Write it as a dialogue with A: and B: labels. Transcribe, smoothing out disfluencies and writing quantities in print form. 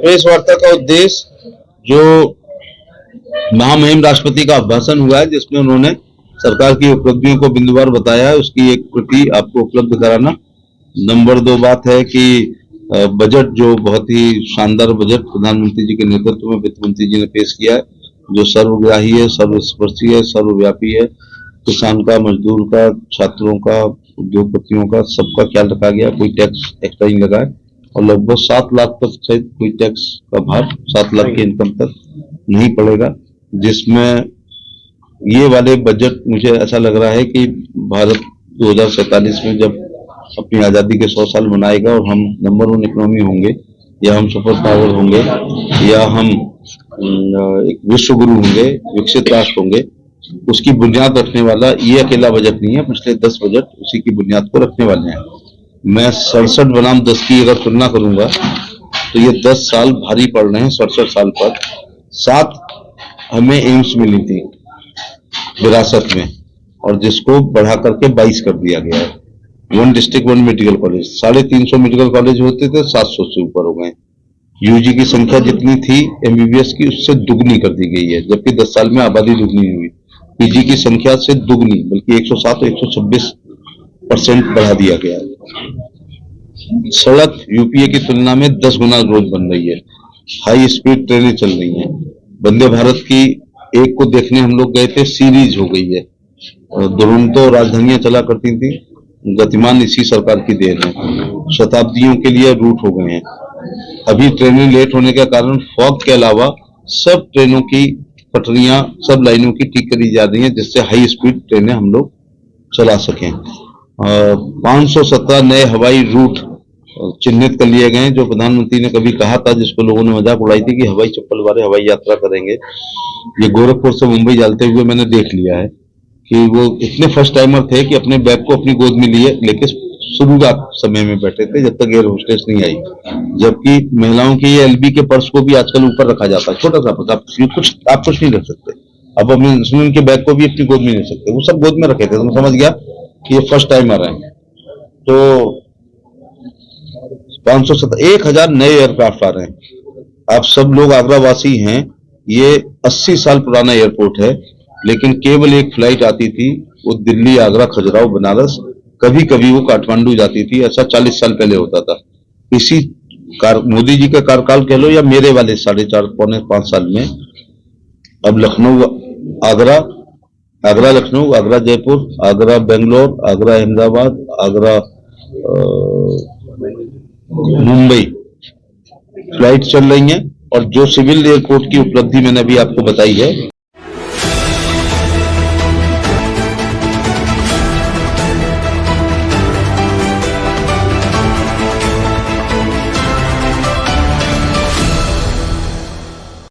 A: Press वार्ता का उद्देश्य जो महामहिम राष्ट्रपति का भाषण हुआ है जिसमें उन्होंने सरकार की उपलब्धियों को बिंदुवार बताया है, उसकी एक प्रति आपको उपलब्ध कराना। नंबर 2 बात है कि बजट जो बहुत ही शानदार बजट प्रधानमंत्री जी के नेतृत्व में वित्त मंत्री जी ने पेश किया है, जो सर्वग्राही है, सर्वस्पर्शी है, सर्वव्यापी है। किसान का, मजदूर का, छात्रों का, उद्योगपतियों का, सबका ख्याल रखा गया। कोई टैक्स एक्स्ट्रा नहीं लगा है और लगभग 7 लाख तक शायद कोई टैक्स का भार 7 लाख के इनकम तक नहीं पड़ेगा, जिसमें ये वाले बजट मुझे ऐसा लग रहा है कि भारत 2047 में जब अपनी आजादी के 100 साल मनाएगा और हम नंबर 1 इकोनॉमी होंगे या हम सुपर पावर होंगे या हम एक विश्व गुरु होंगे, विकसित राष्ट्र होंगे, उसकी बुनियाद रखने वाला ये अकेला बजट नहीं है। पिछले 10 बजट उसी की बुनियाद को रखने वाले हैं। मैं 67 बनाम 10 की अगर तुलना करूंगा तो ये 10 साल भारी पड़ रहे हैं 67 साल पर। 7 हमें एम्स मिली थी विरासत में और जिसको बढ़ा करके 22 कर दिया गया है। 1 district 1 medical college, 350 medical college होते थे, 700 से ऊपर हो गए। यूजी की संख्या जितनी थी एमबीबीएस की उससे दुगनी कर दी गई है, जबकि 10 साल में आबादी दुगनी हुई। पीजी की संख्या से दुगनी बल्कि 107 और 126% बढ़ा दिया गया है। सड़क यूपीए की तुलना में 10 गुना रोज बन रही है। हाई स्पीड ट्रेनें चल रही हैं। वंदे भारत की एक को देखने हम लोग गए थे, सीरीज हो गई है। दुरंतो राजधानियां चला करती थी, गतिमान इसी सरकार की देन है। शताब्दियों के लिए रूट हो गए हैं। अभी ट्रेनें लेट होने के कारण फॉग के अलावा सब ट्रेनों की पटरियां, सब लाइनों की ठीक करी जा रही हैं, जिससे हाई स्पीड ट्रेनें हम लोग चला सकें। 517 नए हवाई रूट चिन्हित कर लिए गए, जो प्रधानमंत्री ने कभी कहा था, जिसको लोगों ने मजाक उड़ाई थी कि हवाई चप्पल वाले हवाई यात्रा करेंगे। ये गोरखपुर से मुंबई जाते हुए मैंने देख लिया है कि वो इतने फर्स्ट टाइमर थे कि अपने बैग को अपनी गोद में लिए लेके शुरुआत समय में बैठे थे जब तक एयर होस्टेस नहीं आई। जबकि महिलाओं के ये एलबी के पर्स को भी आजकल ऊपर रखा जाता है, छोटा सा पर्स। आप कुछ नहीं रख सकते। अब अपने इंसुलिन के बैग को भी अपनी गोद में नहीं रख सकते। वो सब गोद में रखे थे, तो मैं समझ गया कि ये फर्स्ट टाइमर है। तो 1000 नए एयरक्राफ्ट आ रहे हैं। आप सब लोग आगरा वासी हैं, ये 80 साल पुराना एयरपोर्ट है, लेकिन केवल एक फ्लाइट आती थी, वो दिल्ली, आगरा, खजुराहो, बनारस, कभी कभी वो काठमांडू जाती थी। ऐसा 40 साल पहले होता था। इसी मोदी जी का कार्यकाल कह लो या मेरे वाले 4.5 पौने 5 साल में अब लखनऊ आगरा, आगरा लखनऊ, आगरा जयपुर, आगरा बेंगलोर, आगरा अहमदाबाद, आगरा मुंबई फ्लाइट चल रही हैं। और जो सिविल एयरपोर्ट की उपलब्धि मैंने अभी आपको बताई है,